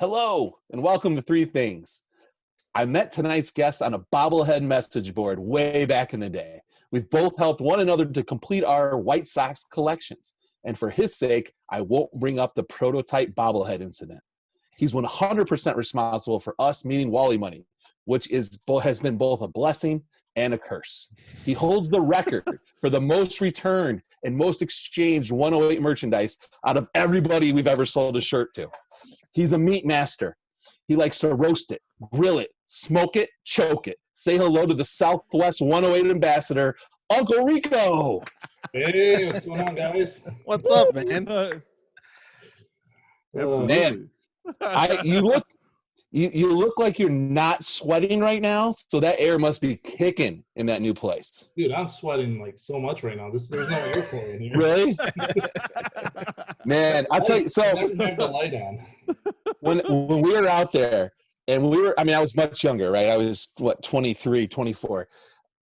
Hello, and welcome to Three Things. I met tonight's guest on a bobblehead message board way back in the day. We've both helped one another to complete our White Sox collections. And for his sake, I won't bring up the prototype bobblehead incident. He's 100% responsible for us meeting Wally money, which has been both a blessing and a curse. He holds the record for the most returned and most exchanged 108 merchandise out of everybody we've ever sold a shirt to. He's a meat master. He likes to roast it, grill it, smoke it, choke it. Say hello to the Southwest 108 ambassador, Uncle Rico. Hey, what's going on, guys? What's up, man? Man, you look like you're not sweating right now, so that air must be kicking in that new place. Dude, I'm sweating like so much right now. There's no airflow in here. Really? Man, I'll tell you. So I never have the light on. when we were out there, and I was much younger, right? I was 23, 24.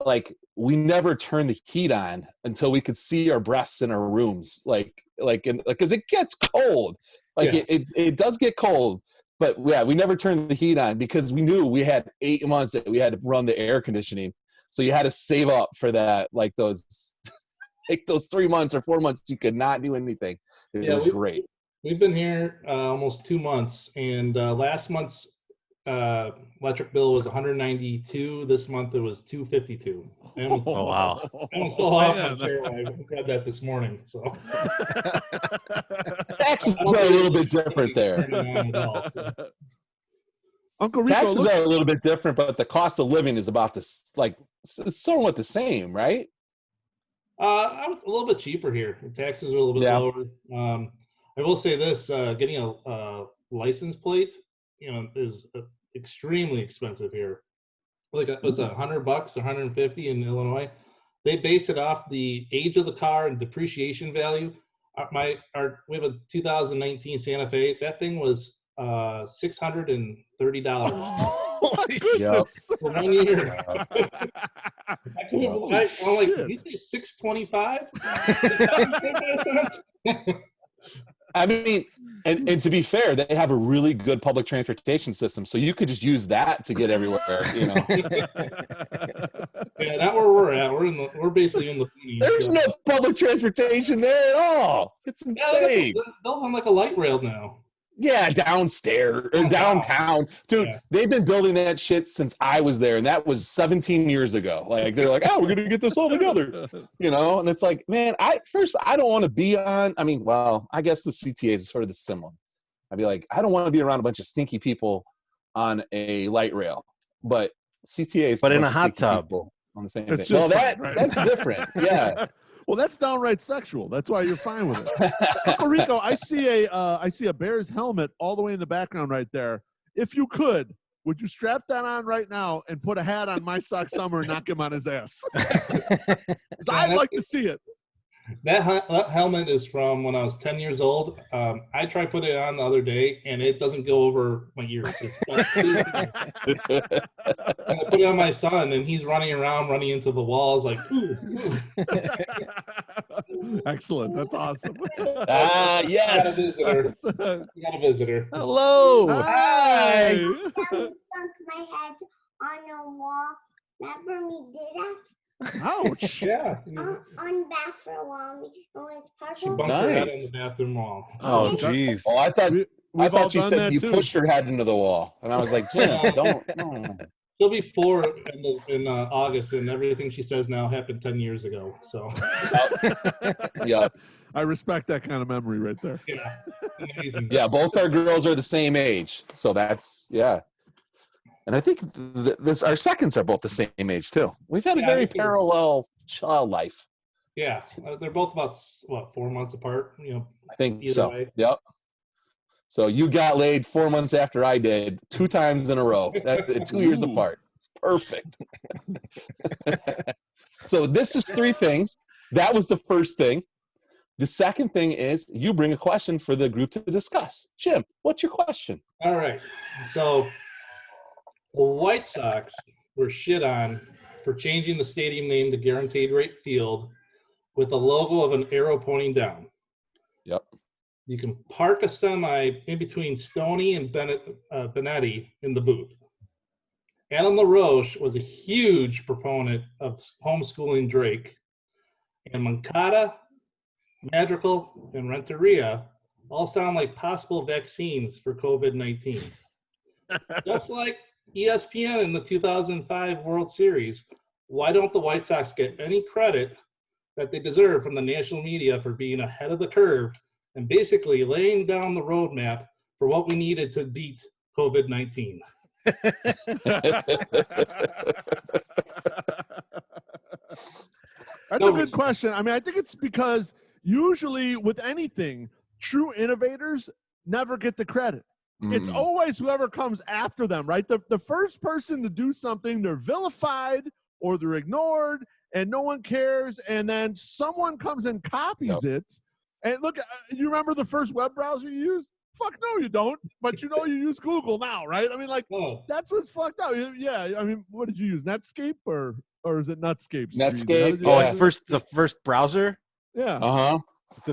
Like, we never turned the heat on until we could see our breaths in our rooms, because it gets cold. It does get cold. But yeah, we never turned the heat on because we knew we had 8 months that we had to run the air conditioning. So you had to save up for that, like those 3 months or 4 months you could not do anything. It was great. We've been here almost 2 months, and last month's electric bill was $192. This month it was $252. Oh wow! I almost fell off my chair when I read that this morning. So taxes are a little bit different there. Uncle Rico, taxes are a little bit different, but the cost of living is about this, like, it's somewhat the same, right? I was a little bit cheaper here. The taxes are a little bit lower. I will say this: getting a license plate, is extremely expensive here. Like it's $100, $150 in Illinois. They base it off the age of the car and depreciation value. We have a 2019 Santa Fe. That thing was $630. Oh my goodness! For 1 year. I couldn't believe. I'm like, did you say $625? I mean, and to be fair, they have a really good public transportation system, so you could just use that to get everywhere. Yeah, not where we're at. We're basically in the. There's no public transportation there at all. It's insane. They're on like a light rail now. Yeah, downstairs or downtown, dude. Yeah. They've been building that shit since I was there, and that was 17 years ago. Like, they're like, oh, we're gonna get this all together, And it's like, man, I don't want to be on. I mean, well, I guess the CTA is sort of the similar. I'd be like, I don't want to be around a bunch of stinky people on a light rail, but CTA is. But in a hot tub on the same thing. Well, that's different. Yeah. Well, that's downright sexual. That's why you're fine with it. Uncle Rico, I see a Bears helmet all the way in the background right there. If you could, would you strap that on right now and put a hat on My Sock Summer and knock him on his ass? I'd like to see it. That helmet is from when I was 10 years old. I tried putting it on the other day, and it doesn't go over my ears. I put it on my son, and he's running into the walls like, ooh. Excellent. That's awesome. Yes. We got a visitor. Hello. Hi. Bunk my head on a wall. Remember me did that? Ouch. Yeah. On bathroom wall. It was She purple. bumped her head in the bathroom wall. Oh, jeez. Oh, I thought you said you too. pushed her head into the wall, and I was like, Jim, don't. No. She'll be 4 in August, and everything she says now happened 10 years ago. So. Yeah. I respect that kind of memory right there. Yeah. Amazing. Yeah, both our girls are the same age, so that's And I think our seconds are both the same age too. We've had a very parallel child life. Yeah, they're both about 4 months apart. I think either so. way. Yep. So you got laid 4 months after I did, 2 times in a row. 2 years apart. It's perfect. So this is 3 things. That was the first thing. The second thing is you bring a question for the group to discuss. Jim, what's your question? All right. So the White Sox were shit on for changing the stadium name to Guaranteed Rate Field with a logo of an arrow pointing down. Yep. you can park a semi in between Stoney and Benetti in the booth. Adam LaRoche was a huge proponent of homeschooling Drake, and Moncada, Madrigal, and Renteria all sound like possible vaccines for COVID-19. Just like ESPN in the 2005 World Series, why don't the White Sox get any credit that they deserve from the national media for being ahead of the curve and basically laying down the roadmap for what we needed to beat COVID-19? That's a good question. I mean, I think it's because usually with anything, true innovators never get the credit. It's always whoever comes after them, right? The first person to do something, they're vilified or they're ignored and no one cares. And then someone comes and copies it. And look, you remember the first web browser you used? Fuck no, you don't. But you know you use Google now, right? I mean, like, that's what's fucked up. Yeah, I mean, what did you use? Netscape or is it Netscape? Netscape. The first browser? Yeah. Uh-huh.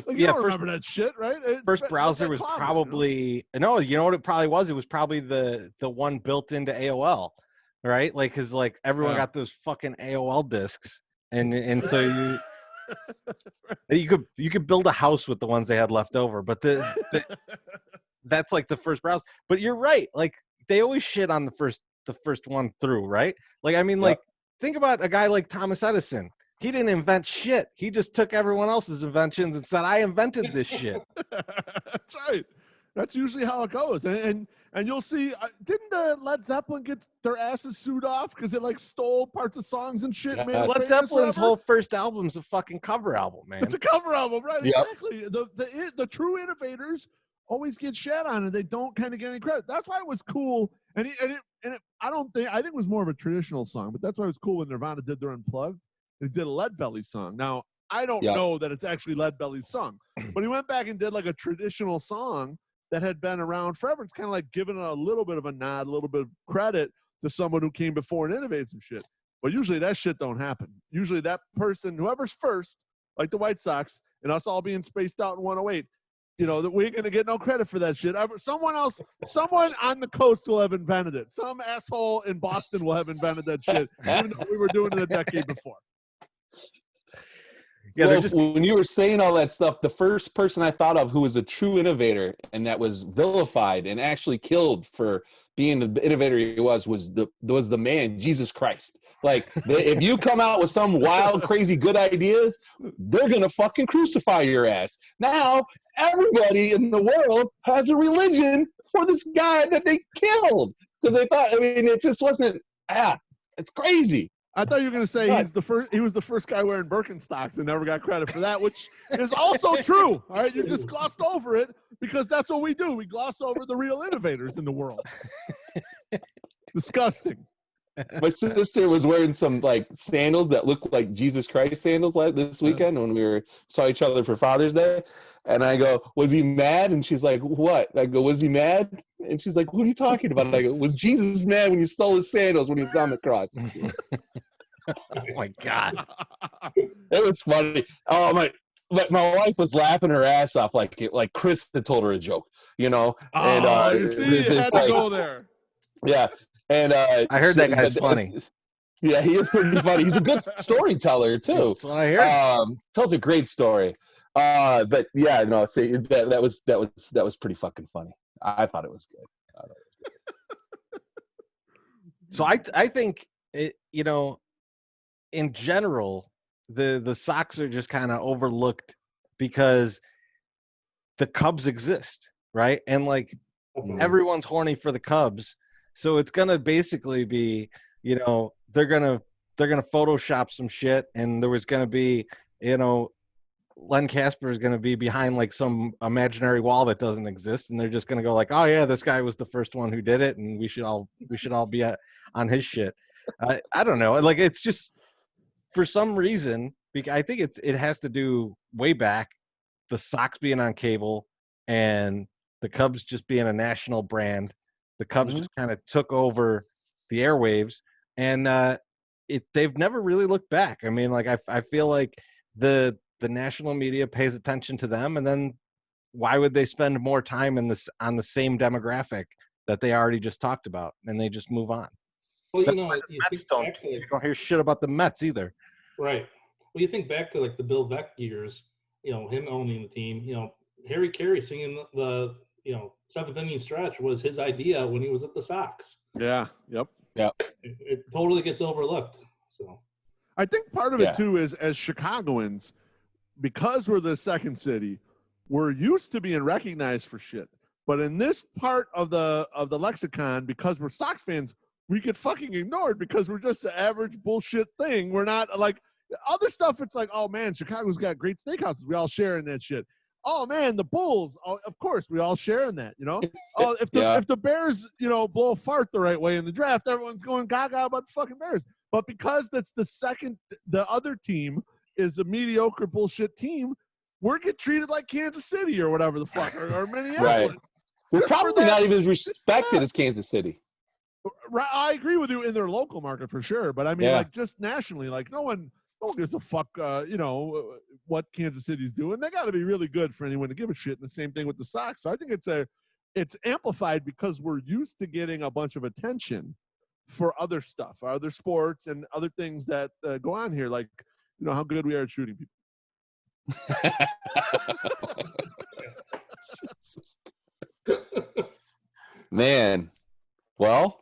You don't remember that shit, right? First browser was probably you know what it probably was? It was probably the one built into AOL, right? Like, cause like everyone got those fucking AOL discs, and so you could build a house with the ones they had left over, but that's like the first browser. But you're right, like they always shit on the first one through, right? Like, I mean, like think about a guy like Thomas Edison. He didn't invent shit. He just took everyone else's inventions and said, I invented this shit. That's right. That's usually how it goes. And you'll see, didn't Led Zeppelin get their asses sued off because it like stole parts of songs and shit? Led Zeppelin's whole first album's a fucking cover album, man. It's a cover album, right? Yep. Exactly. The true innovators always get shat on and they don't kind of get any credit. That's why it was cool. I think it was more of a traditional song, but that's why it was cool when Nirvana did their Unplugged. He did a Leadbelly song. Now, I don't know that it's actually Leadbelly's song, but he went back and did like a traditional song that had been around forever. It's kind of like giving a little bit of a nod, a little bit of credit to someone who came before and innovated some shit. But usually that shit don't happen. Usually that person, whoever's first, like the White Sox, and us all being spaced out in 108, that we ain't going to get no credit for that shit. Someone on the coast will have invented it. Some asshole in Boston will have invented that shit, even though we were doing it a decade before. Yeah, when you were saying all that stuff, the first person I thought of who was a true innovator and that was vilified and actually killed for being the innovator he was the man, Jesus Christ. Like, if you come out with some wild, crazy good ideas, they're going to fucking crucify your ass. Now, everybody in the world has a religion for this guy that they killed because they thought, it just wasn't, it's crazy. I thought you were going to say he was the first guy wearing Birkenstocks and never got credit for that, which is also true. All right, you just glossed over it because that's what we do. We gloss over the real innovators in the world. Disgusting. My sister was wearing some like sandals that looked like Jesus Christ sandals this weekend when we saw each other for Father's Day. And I go, was he mad? And she's like, what? I go, was he mad? And she's like, what are you talking about? And I go, was Jesus mad when you stole his sandals when he was on the cross? Oh my God. It was funny. Oh my wife was laughing her ass off like Chris had told her a joke, you see, you had to go there. Yeah. And I heard that guy's funny. Yeah, he is pretty funny. He's a good storyteller too. That's what I heard. Tells a great story. But yeah, no, see, that was pretty fucking funny. I thought it was good. So I think in general, the Sox are just kind of overlooked because the Cubs exist, right? And like everyone's horny for the Cubs. So it's gonna basically be, they're gonna Photoshop some shit, and there was gonna be, Len Casper is gonna be behind like some imaginary wall that doesn't exist, and they're just gonna go like, oh yeah, this guy was the first one who did it, and we should all be on his shit. I don't know, like it's just for some reason, I think it has to do way back, the Sox being on cable, and the Cubs just being a national brand. The Cubs just kind of took over the airwaves, and they've never really looked back. I mean, like I feel like the national media pays attention to them, and then why would they spend more time on the same demographic that they already just talked about, and they just move on? Well, That's you know, why the you Mets think don't. back to, You don't hear shit about the Mets either. right. Well, you think back to like the Bill Veeck years, you know, him owning the team, you know, Harry Carey singing the you know, 7th inning stretch was his idea when he was at the Sox. Yeah. Yep. It totally gets overlooked. So I think part of it too is, as Chicagoans, because we're the second city, we're used to being recognized for shit. But in this part of the lexicon, because we're Sox fans, we get fucking ignored because we're just the average bullshit thing. We're not like other stuff. It's like, oh man, Chicago's got great steakhouses. We all share in that shit. Oh man, the Bulls. Oh, of course, we all share in that. You know. Oh, if the Bears, you know, blow a fart the right way in the draft, everyone's going gaga about the fucking Bears. But because that's the other team is a mediocre bullshit team, we're get treated like Kansas City or whatever the fuck or Minneapolis. Right. We're probably not even as respected as Kansas City. Right, I agree with you in their local market for sure, but I mean, like just nationally, like no one gives a fuck. You know what Kansas City's doing. They got to be really good for anyone to give a shit. And the same thing with the Sox. So I think it's amplified because we're used to getting a bunch of attention for other stuff, other sports, and other things that go on here, like you know how good we are at shooting people. Man, well,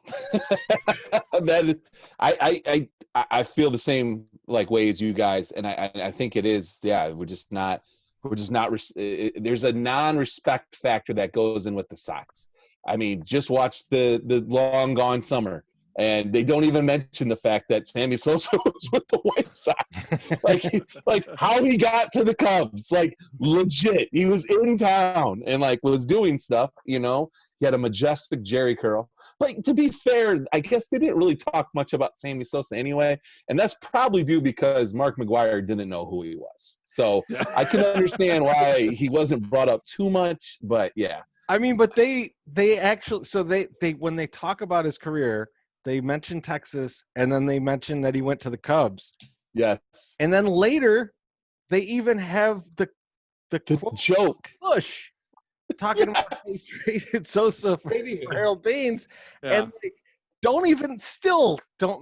I feel the same like way as you guys, and I think it is. Yeah, we're just not. There's a non-respect factor that goes in with the Sox. I mean, just watch the long gone summer. And they don't even mention the fact that Sammy Sosa was with the White Sox. like how he got to the Cubs. Like legit, he was in town and like was doing stuff. You know, he had a majestic Jerry curl. But to be fair, I guess they didn't really talk much about Sammy Sosa anyway, and that's probably due because Mark McGwire didn't know who he was. So I can understand why he wasn't brought up too much. But yeah, I mean, but they actually they when they talk about his career. They mentioned Texas, and then they mentioned that he went to the Cubs. Yes. And then later, they even have the joke Bush talking about how he traded Sosa for Harold Baines, and like, don't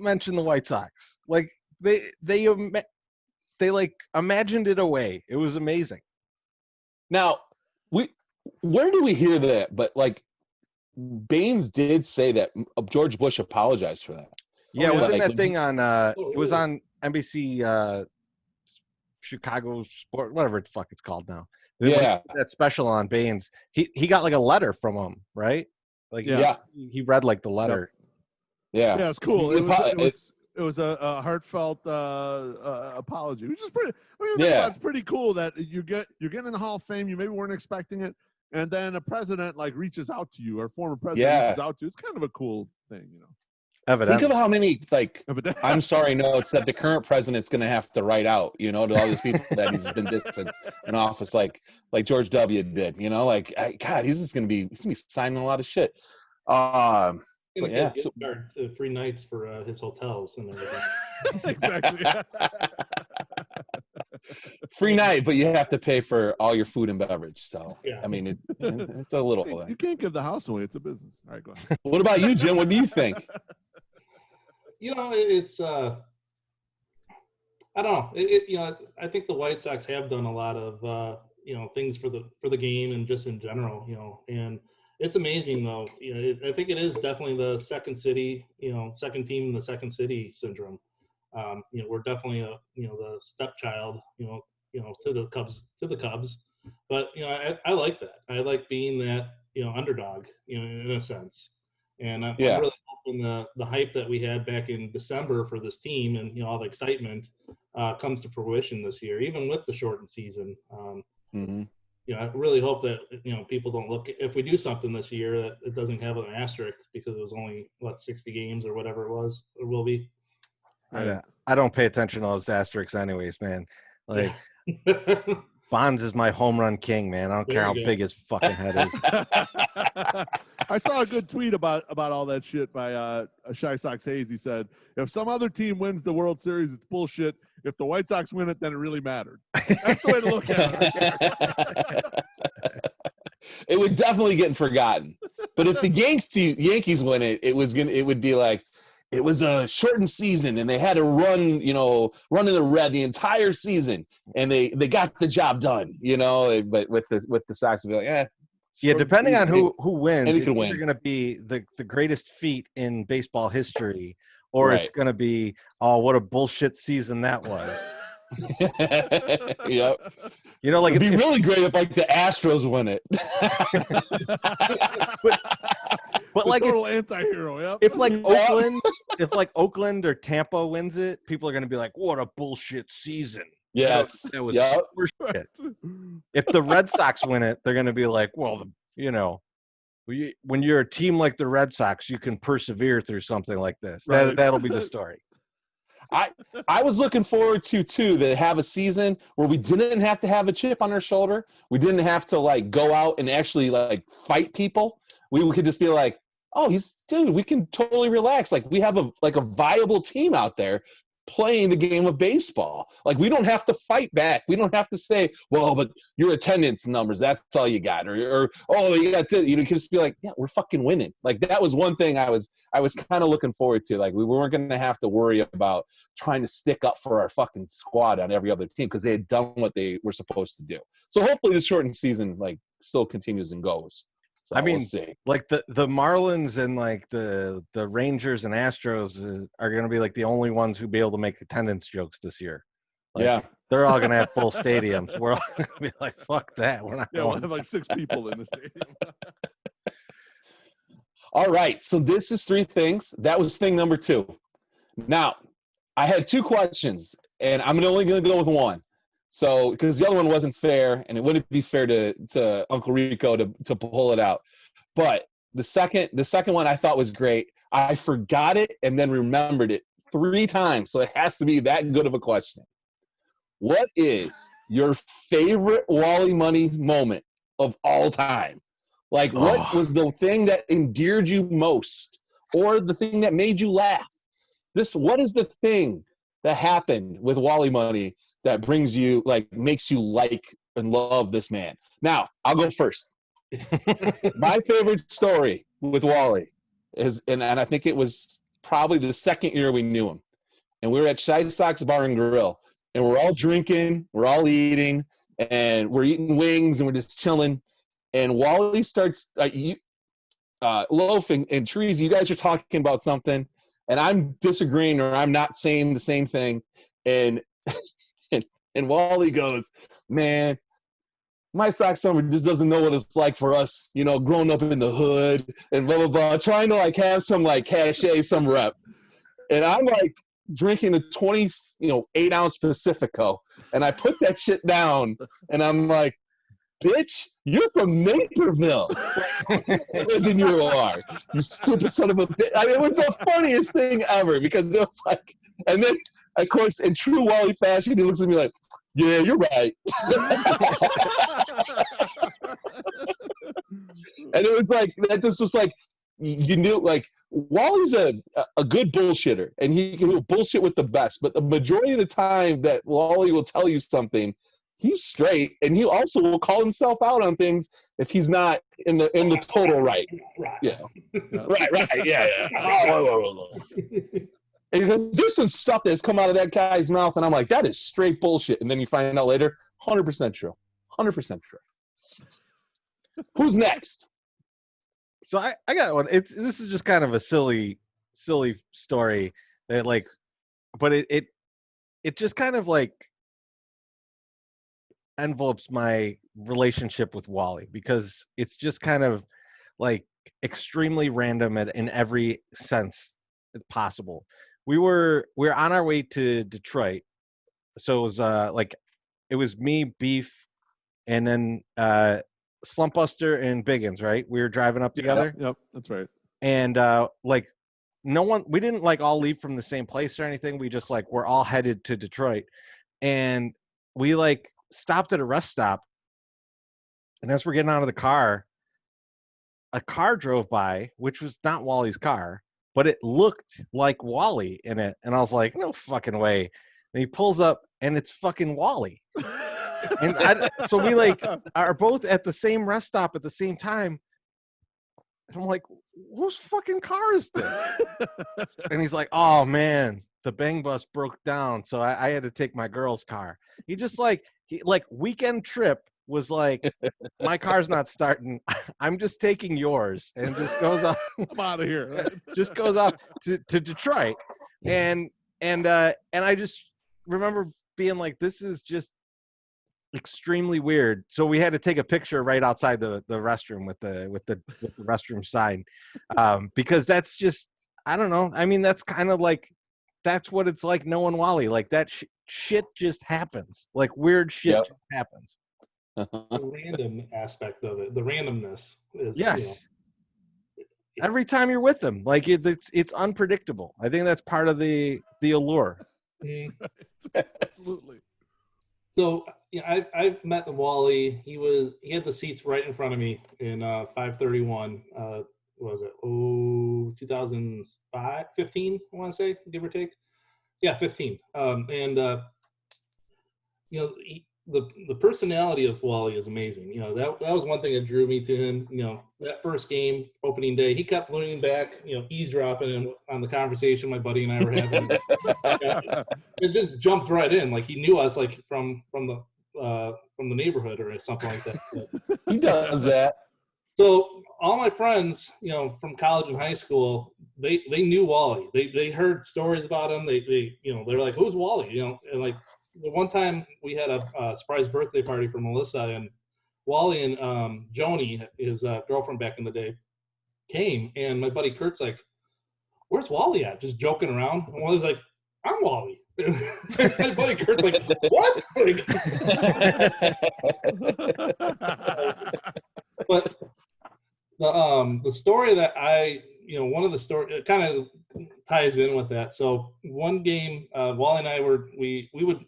mention the White Sox. Like they like imagined it away. It was amazing. Now, where do we hear that? But like. Baines did say that George Bush apologized for that. Yeah, it was in that thing on it was on NBC Chicago Sport, whatever the fuck it's called now. Yeah. That special on Baines. He got like a letter from him, right? Like he read like the letter. Yeah. Yeah, it's cool. It was a heartfelt apology, which is pretty. I mean, it's pretty cool that you're getting in the Hall of Fame. You maybe weren't expecting it, and then a president like reaches out to you, or a former president reaches out to you. It's kind of a cool thing, you know. Think of how many I'm sorry notes that the current president's going to have to write out, you know, to all these people that he's been dissing in office, like George W. did, you know, like God, he's going to be signing a lot of shit. But yeah, cards, free nights for his hotels and everything. Exactly. Free night, but you have to pay for all your food and beverage. So I mean, it's a little. You can't give the house away; it's a business. All right, go ahead. What about you, Jim? What do you think? You know, it's I don't know. You know, I think the White Sox have done a lot of you know, things for the game and just in general. You know, and it's amazing though. You know, I think it is definitely the second city. You know, second team in the second city syndrome. You know, we're definitely the stepchild. You know, to the Cubs. But you know, I like that. I like being that underdog. You know, in a sense. And I'm really hoping the hype that we had back in December for this team and all the excitement comes to fruition this year, even with the shortened season. You know, I really hope that people don't look, if we do something this year, that it doesn't have an asterisk because it was only 60 games or whatever it was or will be. I don't pay attention to those asterisks anyways, man. Like Bonds is my home run king, man. I don't care how big his fucking head is. I saw a good tweet about all that shit by Shy Sox Hayes. He said, if some other team wins the World Series, it's bullshit. If the White Sox win it, then it really mattered. That's the way to look at it. It would definitely get forgotten. But if the Yankees win it, it would be like, it was a shortened season and they had to run in the red the entire season and they got the job done, but with the Sox, it'd be like, yeah, depending on who wins, it's either going to be the greatest feat in baseball history, or Right. it's going to be, oh, what a bullshit season that was. Yep. Like it'd be really great if like the Astros win it. But like total anti-hero, yep. If like Oakland or Tampa wins it, people are going to be like, what a bullshit season. Yes. That was shit. If the Red Sox win it, they're going to be like, well, when you're a team like the Red Sox, you can persevere through something like this. Right. That'll be the story. I was looking forward to have a season where we didn't have to have a chip on our shoulder. We didn't have to like go out and actually like fight people. We could just be like, oh, we can totally relax. Like we have a viable team out there playing the game of baseball. Like we don't have to fight back. We don't have to say, well, but your attendance numbers, that's all you got. Or oh, you got to, you can just be like, yeah, we're fucking winning. Like that was one thing I was kind of looking forward to. Like we weren't going to have to worry about trying to stick up for our fucking squad on every other team because they had done what they were supposed to do. So hopefully the shortened season like still continues and goes. So we'll see. Like the Marlins and like the Rangers and Astros are going to be like the only ones who be able to make attendance jokes this year. Like, yeah, they're all going to have full stadiums. We're all going to be like, fuck that. We're not going. We'll have like 6 people in the stadium. All right. So this is 3 things. That was thing number 2. Now, I had 2 questions, and I'm only going to go with one. So, because the other one wasn't fair, and it wouldn't be fair to Uncle Rico to pull it out. But the second one I thought was great. I forgot it and then remembered it 3 times, so it has to be that good of a question. What is your favorite Wally Money moment of all time? Like, what was the thing that endeared you most, or the thing that made you laugh? What is the thing that happened with Wally Money that brings you, like, makes you like and love this man? Now, I'll go first. My favorite story with Wally is, and I think it was probably the second year we knew him, and we were at Shy Sox Bar and Grill, and we're all drinking, we're all eating, and we're eating wings, and we're just chilling, and Wally starts loafing, and Trees, you guys are talking about something, and I'm disagreeing, or I'm not saying the same thing, and and Wally goes, man, my Sox summer just doesn't know what it's like for us, growing up in the hood and blah, blah, blah, trying to, like, have some, like, cachet, some rep. And I'm, like, drinking a 28-ounce Pacifico, and I put that shit down, and I'm like, bitch, you're from Naperville. Than you are, you stupid son of a bitch. I mean, it was the funniest thing ever, because it was like, and then, of course, in true Wally fashion, he looks at me like, yeah, you're right. And it was like, that just was like, you knew, like, Wally's a good bullshitter, and he will bullshit with the best, but the majority of the time that Wally will tell you something, he's straight, and he also will call himself out on things if he's not in the total right. Yeah. Right. Yeah. And there's some stuff that's come out of that guy's mouth, and I'm like, that is straight bullshit. And then you find out later, 100% true. 100% true. Who's next? So I got one. This is just kind of a silly story that, like, but it just kind of, like, envelopes my relationship with Wally, because it's just kind of, like, extremely random in every sense possible. We're on our way to Detroit, so it was it was me, Beef, and then Slumpbuster and Biggins, right? We were driving up together. Yep, that's right. And like, we didn't, like, all leave from the same place or anything. We just, like, we're all headed to Detroit, and we, like, stopped at a rest stop. And as we're getting out of the car, a car drove by, which was not Wally's car, but it looked like Wally in it. And I was like, no fucking way. And he pulls up, and it's fucking Wally. And so we like are both at the same rest stop at the same time. And I'm like, whose fucking car is this? And he's like, oh man, the bang bus broke down, so I had to take my girl's car. He just like weekend trip was like, my car's not starting. I'm just taking yours, and just goes off. I'm out of here. Right? Just goes off to Detroit, and I just remember being like, this is just extremely weird. So we had to take a picture right outside the restroom with the restroom sign, because that's just, I don't know. I mean, that's kind of like, that's what it's like knowing Wally. Like that shit just happens. Like weird shit just happens. The random aspect of it, the randomness is, yes. Every time you're with them, like it's unpredictable. I think that's part of the allure. Absolutely. So I met Wally. He had the seats right in front of me in 531. What was it? 2005, 15, I want to say, give or take. Yeah, 15. The personality of Wally is amazing. That was one thing that drew me to him. That first game, opening day, he kept leaning back, eavesdropping on the conversation my buddy and I were having. It just jumped right in, like he knew us, like from the neighborhood or something like that. He does that. So all my friends, from college and high school, they knew Wally. They heard stories about him. They're like, who's Wally? And like the one time we had a surprise birthday party for Melissa, and Wally and Joni, his girlfriend back in the day, came, and my buddy Kurt's like, where's Wally at? Just joking around. And Wally's like, I'm Wally. And my buddy Kurt's like, what? But the story that one of the story, it kind of ties in with that. So one game, Wally and I we would,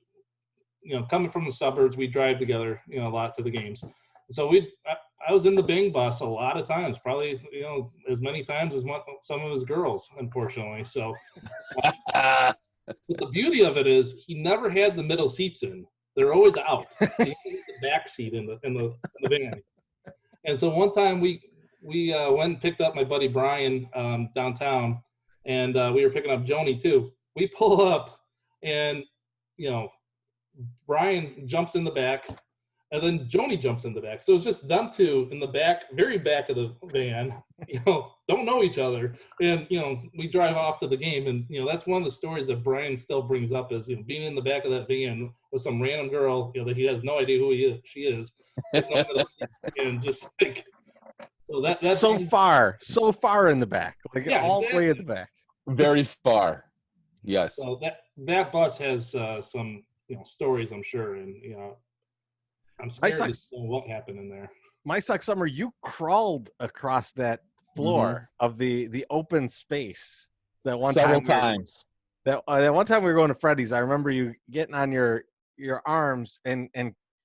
coming from the suburbs, we drive together, a lot to the games. So I was in the Bing bus a lot of times, probably, as many times as some of his girls, unfortunately. So, but the beauty of it is he never had the middle seats in. They're always out. He had the back seat in the van. And so one time we went and picked up my buddy Brian downtown, and we were picking up Joni too. We pull up, and Brian jumps in the back, and then Joni jumps in the back. So it's just them two in the back, very back of the van, don't know each other. And, we drive off to the game. And, that's one of the stories that Brian still brings up is, being in the back of that van with some random girl, that he has no idea who she is. And just like, so that's so far in the back, like all the way at the back. Very far. Yes. So that bus has some, stories, I'm sure. And, I'm scared to see what happened in there. My summer, you crawled across that floor of the open space that one several time. Times. That one time we were going to Freddy's, I remember you getting on your arms and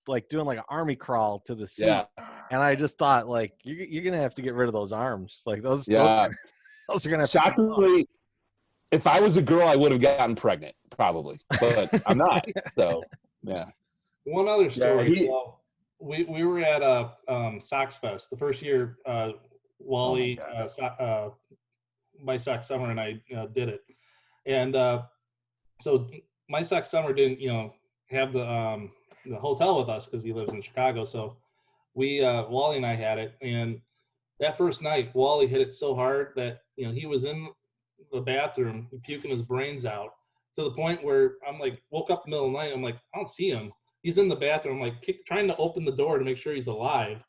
like doing like an army crawl to the seat. Yeah. And I just thought, like, you're gonna have to get rid of those arms. Like those are gonna have shockingly, if I was a girl, I would have gotten pregnant, probably. But I'm not. So yeah. One other story. We were at a Sox Fest the first year. Wally, my Sox Summer, and I did it. And so my Sox Summer didn't, have the hotel with us because he lives in Chicago. So we, Wally and I had it. And that first night, Wally hit it so hard that, he was in the bathroom puking his brains out to the point where I'm like, woke up in the middle of the night. I'm like, I don't see him. He's in the bathroom, like trying to open the door to make sure he's alive.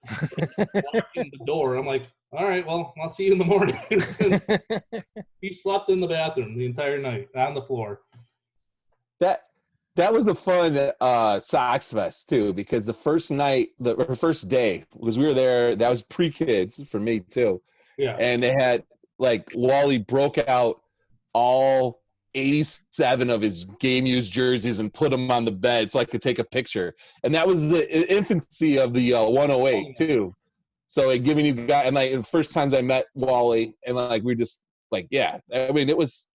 Locking the door. I'm like, all right, well, I'll see you in the morning. He slept in the bathroom the entire night on the floor. That was a fun Sox Fest too, because the first night, the first day, because we were there, that was pre-kids for me too. Yeah. And they had like Wally broke out all 87 of his game used jerseys and put them on the bed so I could take a picture. And that was the infancy of the 108 too. So like giving you guys, and like the first times I met Wally, and like we just like, yeah, I mean it was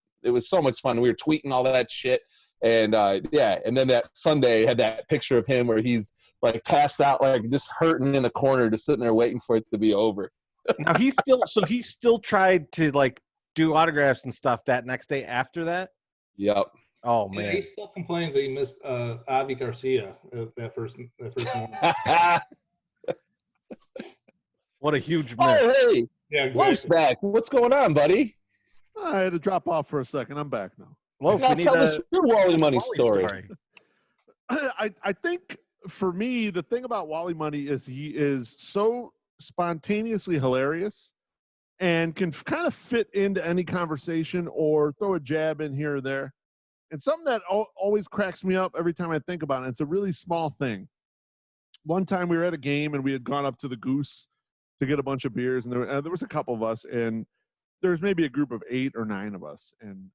so much fun. We were tweeting all that shit. And yeah, and then that Sunday had that picture of him where he's like passed out, like just hurting in the corner, just sitting there waiting for it to be over. Now he still tried to like do autographs and stuff that next day after that. Yep. Oh Yeah, man, he still complains that he missed Avi Garcia that first morning. what a huge miss! Oh, hey, Yeah, Loaf's exactly. back. What's going on, buddy? I had to drop off for a second. I'm back now. Loaf, Now we need tell us a your Wally Money Wally story. I think for me, the thing about Wally Money is he is so spontaneously hilarious and can kind of fit into any conversation or throw a jab in here or there. And something that always cracks me up every time I think about it, it's a really small thing. One time we were at a game and we had gone up to the Goose to get a bunch of beers, and there was a couple of us, and there was maybe a group of 8 or 9 of us, and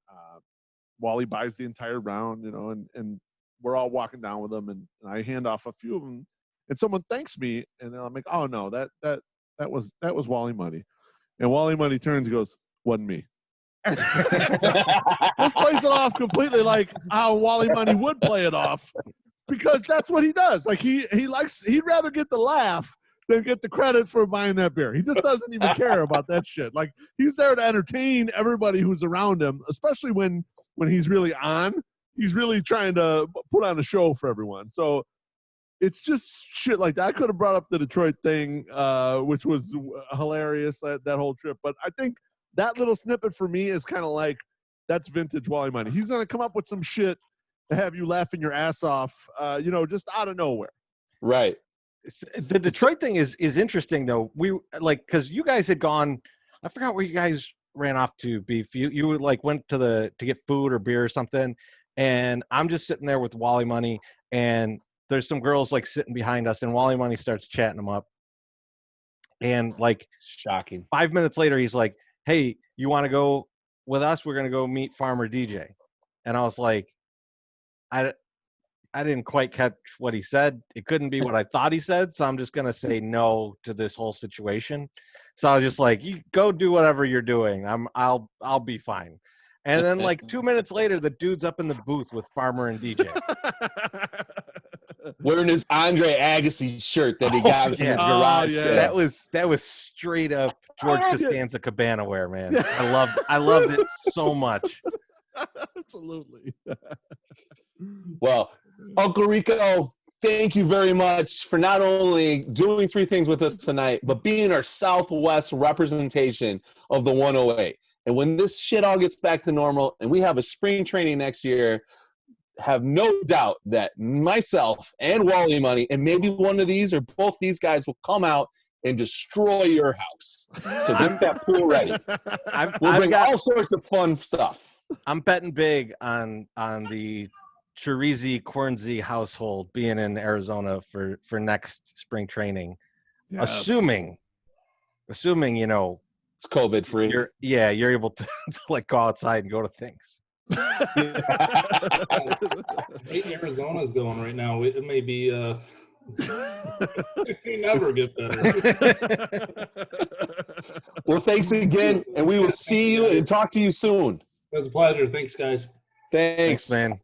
Wally buys the entire round, you know, and we're all walking down with them, and I hand off a few of them, and someone thanks me, and I'm like, oh no, that was Wally Money, and Wally Money turns and goes, wasn't me. Just plays it off completely like how Wally Money would play it off, because that's what he does. Like he'd rather get the laugh than get the credit for buying that beer. He just doesn't even care about that shit. Like he's there to entertain everybody who's around him, especially when he's really on. He's really trying to put on a show for everyone. So it's just shit like that. I could have brought up the Detroit thing, which was hilarious, that whole trip. But I think that little snippet for me is kind of like, that's vintage Wally Money. He's going to come up with some shit to have you laughing your ass off, just out of nowhere. Right. The Detroit thing is interesting though. We like, cause you guys had gone, I forgot where you guys ran off to. Beef. You like went to get food or beer or something. And I'm just sitting there with Wally Money, and there's some girls like sitting behind us, and Wally Money starts chatting them up. And like, shocking. 5 minutes later, he's like, hey, you want to go with us? We're going to go meet Farmer DJ. And I was like, I didn't quite catch what he said. It couldn't be what I thought he said. So I'm just going to say no to this whole situation. So I was just like, you go do whatever you're doing. I'll be fine. And then like 2 minutes later, the dude's up in the booth with Farmer and DJ. Wearing his Andre Agassi shirt that he got from his garage. Yeah. That was straight up George Costanza Cabana wear, man. I loved it so much. Absolutely. Well, Uncle Rico, thank you very much for not only doing 3 things with us tonight, but being our Southwest representation of the 108. And when this shit all gets back to normal and we have a spring training next year, have no doubt that myself and Wally Money and maybe one of these or both these guys will come out and destroy your house. So get that pool ready. We'll bring all sorts of fun stuff. I'm betting big on the Chirizi Cornsey household being in Arizona for next spring training. Yes. Assuming it's COVID free. You're able to like go outside and go to things. Arizona's going right now. It may be never get better. Well, thanks again, and we will see you and talk to you soon. It was a pleasure. Thanks, guys. Thanks, man.